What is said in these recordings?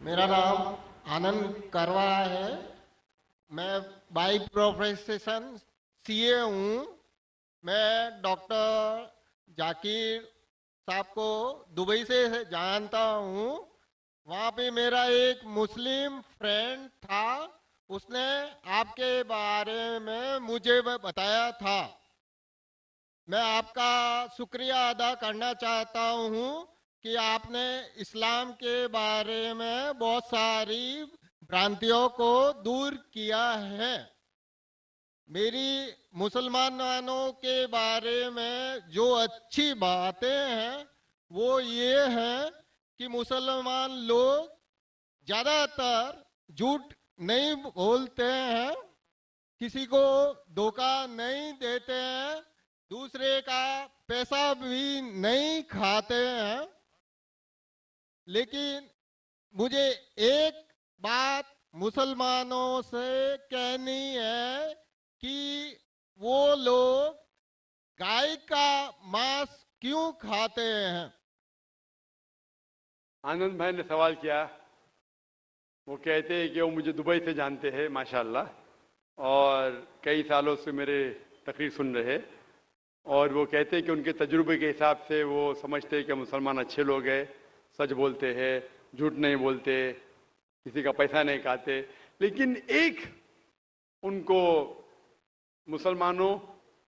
मेरा नाम आनंद करवा है। मैं बाई प्रोफेशन सीए हूँ। मैं डॉक्टर जाकिर साहब को दुबई से जानता हूँ। वहाँ पे मेरा एक मुस्लिम फ्रेंड था, उसने आपके बारे में मुझे बताया था। मैं आपका शुक्रिया अदा करना चाहता हूँ कि आपने इस्लाम के बारे में बहुत सारी भ्रांतियों को दूर किया है। मेरी मुसलमानों के बारे में जो अच्छी बातें हैं वो ये है कि मुसलमान लोग ज़्यादातर झूठ नहीं बोलते हैं, किसी को धोखा नहीं देते हैं, दूसरे का पैसा भी नहीं खाते हैं। लेकिन मुझे एक बात मुसलमानों से कहनी है कि वो लोग गाय का मांस क्यों खाते हैं। आनंद भाई ने सवाल किया। वो कहते हैं कि वो मुझे दुबई से जानते हैं माशाल्लाह, और कई सालों से मेरे तकरीर सुन रहे, और वो कहते हैं कि उनके तजुर्बे के हिसाब से वो समझते हैं कि मुसलमान अच्छे लोग हैं, सच बोलते हैं, झूठ नहीं बोलते, किसी का पैसा नहीं खाते। लेकिन एक उनको मुसलमानों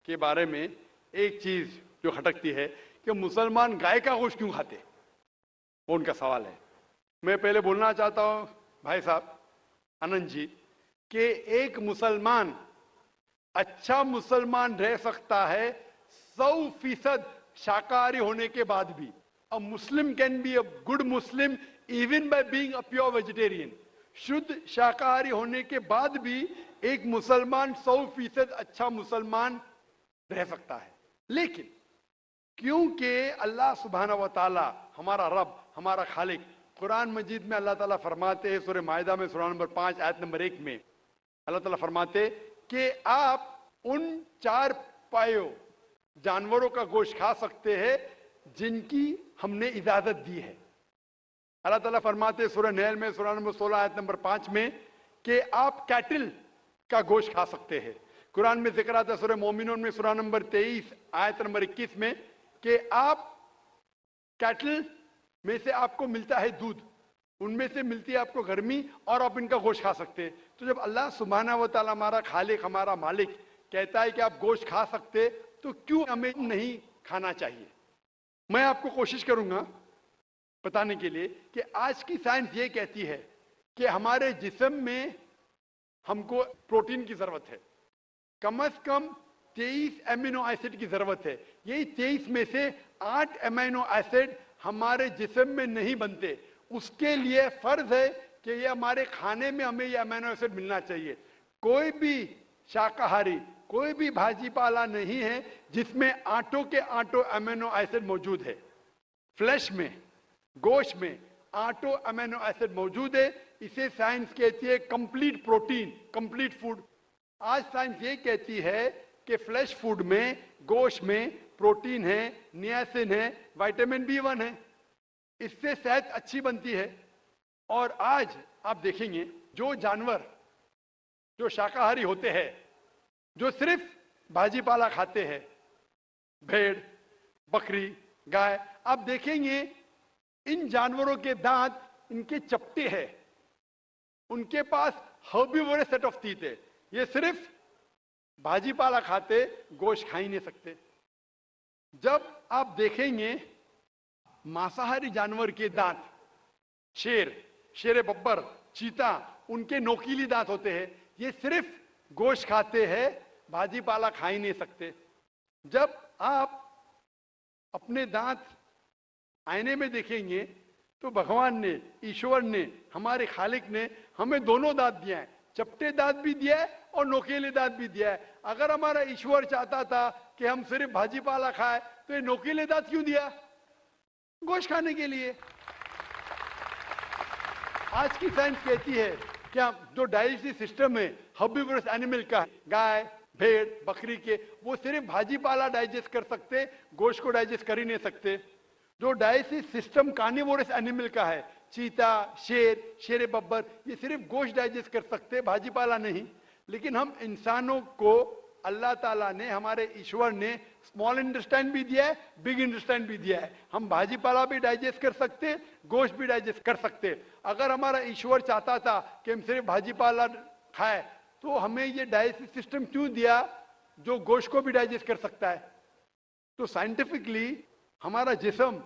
के बारे में एक चीज़ जो खटकती है कि मुसलमान गाय का गोश्त क्यों खाते, वो उनका सवाल है। मैं पहले बोलना चाहता हूँ भाई साहब आनंद जी कि एक मुसलमान अच्छा मुसलमान रह सकता है 100% शाकाहारी होने के बाद भी। A Muslim can be a good Muslim even by being a pure vegetarian. शुद्ध शाकाहारी होने के बाद भी एक मुसलमान 100% अच्छा मुसलमान रह सकता है। लेकिन क्योंकि अल्लाह सुब्हाना व तआला हमारा रब, हमारा खालिक, कुरान मजीद में अल्लाह ताला फरमाते हैं, सूरह माइदा में सूरा नंबर 5 आयत नंबर 1 में अल्लाह ताला फरमाते कि आप उन 4 पायों जानवरों का गोश्त खा सकते हैं जिनकी हमने इजाजत दी है। अल्लाह ताला फरमाते सूरह नहल में सूरा नंबर 16 आयत नंबर 5 में कि आप कैटल का गोश्त खा सकते हैं। कुरान में जिक्र आता है सूरह मोमिनून में सूरा नंबर 23 आयत नंबर 21 में कि आप कैटल में से आपको मिलता है दूध, उनमें से मिलती है आपको गर्मी, और आप इनका गोश्त खा सकते हैं। तो जब अल्लाह सुब्हाना व तआला हमारा खालिक, हमारा मालिक कहता है कि आप गोश्त खा सकते, तो क्यों हमें नहीं खाना चाहिए। मैं आपको कोशिश करूंगा बताने के लिए कि आज की साइंस ये कहती है कि हमारे जिस्म में हमको प्रोटीन की जरूरत है, कम से कम 23 एमिनो एसिड की जरूरत है। यही 23 में से 8 एमिनो एसिड हमारे जिस्म में नहीं बनते। उसके लिए फर्ज है कि ये हमारे खाने में हमें ये एमिनो एसिड मिलना चाहिए। कोई भी शाकाहारी, कोई भी भाजी पाला नहीं है जिसमें आटों के आटो एमिनो एसिड मौजूद है। फ्लैश में, गोश्त में आटो एमिनो एसिड मौजूद है। इसे साइंस कहती है कंप्लीट प्रोटीन, कंप्लीट फूड। आज साइंस ये कहती है कि फ्लैश फूड में, गोश्त में प्रोटीन है, नियासिन है, विटामिन B1 है, इससे सेहत अच्छी बनती है। और आज आप देखेंगे जो जानवर जो शाकाहारी होते हैं, जो सिर्फ भाजी पाला खाते हैं, भेड़, बकरी, गाय, आप देखेंगे इन जानवरों के दांत इनके चपटे हैं, उनके पास हर्बीवोरस सेट ऑफ टीथ है। ये सिर्फ भाजी पाला खाते, गोश्त खा ही नहीं सकते। जब आप देखेंगे मांसाहारी जानवर के दांत, शेर बब्बर, चीता, उनके नोकीली दांत होते हैं। ये सिर्फ गोश्त खाते हैं, भाजी पाला खा ही नहीं सकते। जब आप अपने दांत आईने में देखेंगे तो भगवान ने, ईश्वर ने, हमारे खालिक ने हमें दोनों दांत दिया है, चपटे दांत भी दिया है और नोकीले दांत भी दिया है। अगर हमारा ईश्वर चाहता था कि हम सिर्फ भाजी पाला खाए तो ये नोकीले दांत क्यों दिया? गोश्त खाने के लिए। आज की साइंस कहती है कि जो डाइजेस्टिव सिस्टम है हर्बीवोरस एनिमल का, गाय, भेड़, बकरी के, वो सिर्फ भाजी पाला डाइजेस्ट कर सकते, गोश्त को डाइजेस्ट कर ही नहीं सकते। जो डाइजेस्टिव सिस्टम कार्निवोरस एनिमल का है, चीता, शेर, शेर बब्बर, ये सिर्फ गोश्त डाइजेस्ट कर सकते हैं, भाजी पाला नहीं। लेकिन हम इंसानों को अल्लाह ताला ने, हमारे ईश्वर ने स्मॉल इंटेस्टाइन भी दिया है, बिग इंटेस्टाइन भी दिया है। हम भाजी पाला भी डाइजेस्ट कर सकते, गोश्त भी डाइजेस्ट कर सकते। अगर हमारा ईश्वर चाहता था कि हम सिर्फ भाजी पाला खाए, तो हमें ये डाइजेस्टिव सिस्टम क्यों दिया जो गोश्त को भी डाइजेस्ट कर सकता है? तो साइंटिफिकली हमारा जिस्म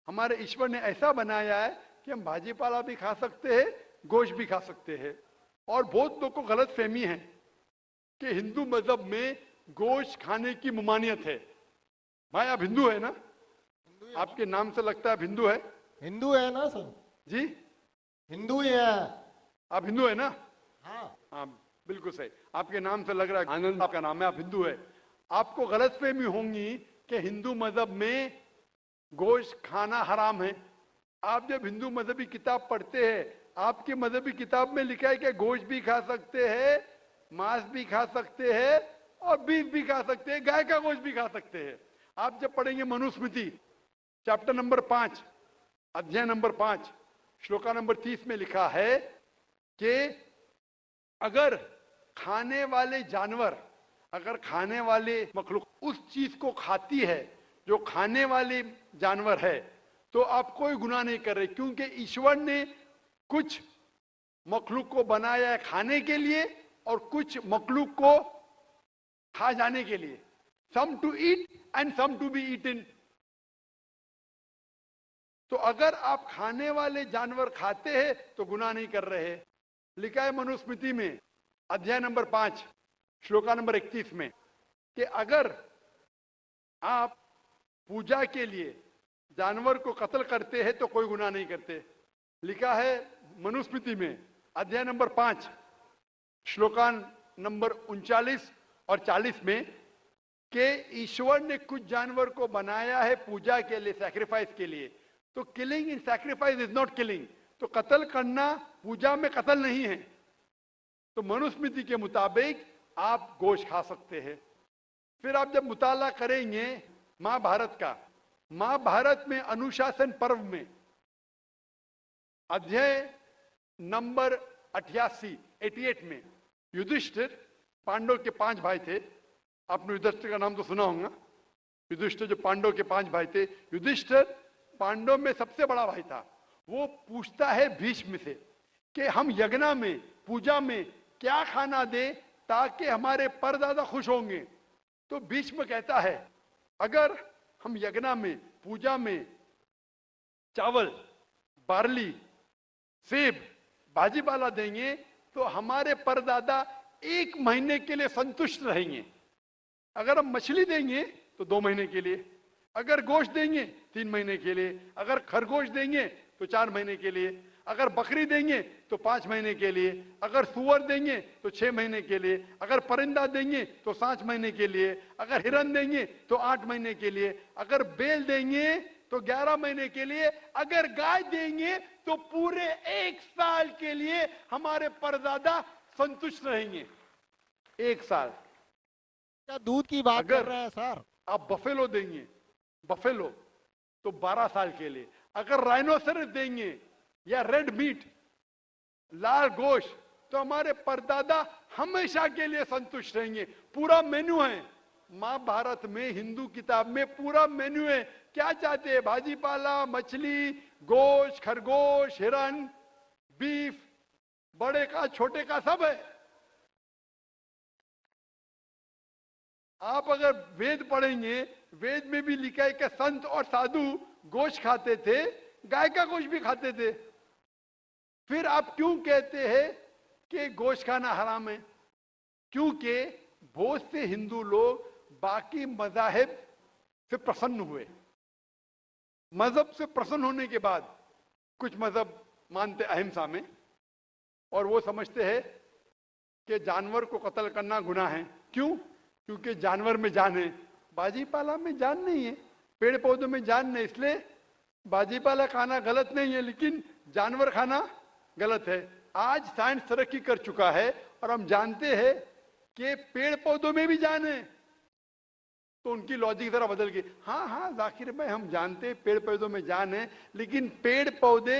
हमारे ईश्वर ने ऐसा बनाया है कि हम भाजी पाला भी खा सकते हैं, गोश्त भी खा सकते हैं। और बहुत लोग को गलत फहमी है कि हिंदू मजहब में गोश्त खाने की ममानियत है। भाई आप हिंदू है ना? आपके नाम से लगता है आप हिंदू है। हिंदू है ना सर? जी, हिंदू ही है। आप हिंदू है ना? हाँ। हाँ, बिल्कुल सही। आपके नाम से लग रहा है आनंद आपका नाम है, आप हिंदू है। आपको गलत फहमी होंगी कि हिंदू मजहब में गोश्त खाना हराम है। आप जब हिंदू मजहबी किताब पढ़ते हैं, आपके मजहबी किताब में लिखा है कि गोश्त भी खा सकते हैं, मांस भी खा सकते हैं और बीफ भी खा सकते हैं, गाय का गोश्त भी खा सकते हैं। आप जब पढ़ेंगे मनुस्मृति चैप्टर नंबर 5 अध्याय नंबर 5 श्लोका नंबर 30 में लिखा है कि अगर खाने वाले जानवर, अगर खाने वाले मखलूक उस चीज को खाती है जो खाने वाले जानवर है, तो आप कोई गुनाह नहीं कर रहे, क्योंकि ईश्वर ने कुछ मखलूक को बनाया है खाने के लिए और कुछ मखलूक को खा जाने के लिए। Some to eat and some to be eaten. तो अगर आप खाने वाले जानवर खाते हैं तो गुनाह नहीं कर रहे। लिखा है मनुस्मृति में अध्याय नंबर 5 श्लोका नंबर 31 में कि अगर आप पूजा के लिए जानवर को कत्ल करते हैं तो कोई गुनाह नहीं करते। लिखा है मनुस्मृति में अध्याय नंबर 5 श्लोका नंबर 39 और 40 में कि ईश्वर ने कुछ जानवर को बनाया है पूजा के लिए, सैक्रिफाइस के लिए। तो killing in sacrifice is not killing. तो कत्ल करना पूजा में कत्ल नहीं है। तो मनुस्मृति के मुताबिक आप गोश्त खा सकते हैं। फिर आप जब मुताला करेंगे महाभारत का, महाभारत में अनुशासन पर्व में अध्याय नंबर 88 में युधिष्ठिर, पांडव के 5 भाई थे, आपने युधिष्ठिर का नाम तो सुना होगा। युधिष्ठिर जो पांडव के 5 भाई थे, युधिष्ठिर पांडव में सबसे बड़ा भाई था। वो पूछता है भीष्म से कि हम यज्ञ में, पूजा में क्या खाना दे ताकि हमारे परदादा खुश होंगे। तो भीष्म कहता है अगर हम यज्ञ में, पूजा में चावल, बार्ली, सेब, भाजी पाला देंगे तो हमारे परदादा 1 महीने के लिए संतुष्ट रहेंगे। अगर हम मछली देंगे तो 2 महीने के लिए, अगर गोश्त देंगे 3 महीने के लिए, अगर खरगोश देंगे तो 4 महीने के लिए, अगर बकरी देंगे तो 5 महीने के लिए, अगर सुअर देंगे तो 6 महीने के लिए, अगर परिंदा देंगे तो 7 महीने के लिए, अगर हिरन देंगे तो 8 महीने के लिए, अगर बैल देंगे तो 11 महीने के लिए, अगर गाय देंगे तो पूरे 1 साल के लिए हमारे परदादा संतुष्ट रहेंगे। 1 साल। क्या दूध की बात अगर कर रहे हैं सर? आप बफेलो देंगे, बफेलो, तो 12 साल के लिए। अगर राइनोसरस देंगे या रेड मीट, लाल गोश्त, तो हमारे परदादा हमेशा के लिए संतुष्ट रहेंगे। पूरा मेन्यू है महाभारत में, हिंदू किताब में पूरा मेन्यू है। क्या चाहते हैं? भाजी पाला, मछली, गोश्त, खरगोश, हिरन, बीफ, बड़े का छोटे का सब है। आप अगर वेद पढ़ेंगे, वेद में भी लिखा है कि संत और साधु गोश्त खाते थे, गाय का गोश्त भी खाते थे। फिर आप क्यों कहते हैं कि गोश्त खाना हराम है? क्योंकि बहुत से हिंदू लोग बाकी मजाहिब से प्रसन्न हुए। मजहब से प्रसन्न होने के बाद कुछ मजहब मानते अहिंसा में, और वो समझते हैं कि जानवर को कत्ल करना गुनाह है। क्यों? क्योंकि जानवर में जान है, बाजी पाला में जान नहीं है, पेड़ पौधों में जान नहीं, इसलिए बाजी पाला खाना गलत नहीं है, लेकिन जानवर खाना गलत है। आज साइंस तरक्की कर चुका है और हम जानते हैं कि पेड़ पौधों में भी जान है। तो उनकी लॉजिक जरा बदल गई। हाँ हाँ जाकिर भाई, हम जानते हैं पेड़ पौधों में जान है, लेकिन पेड़ पौधे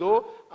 2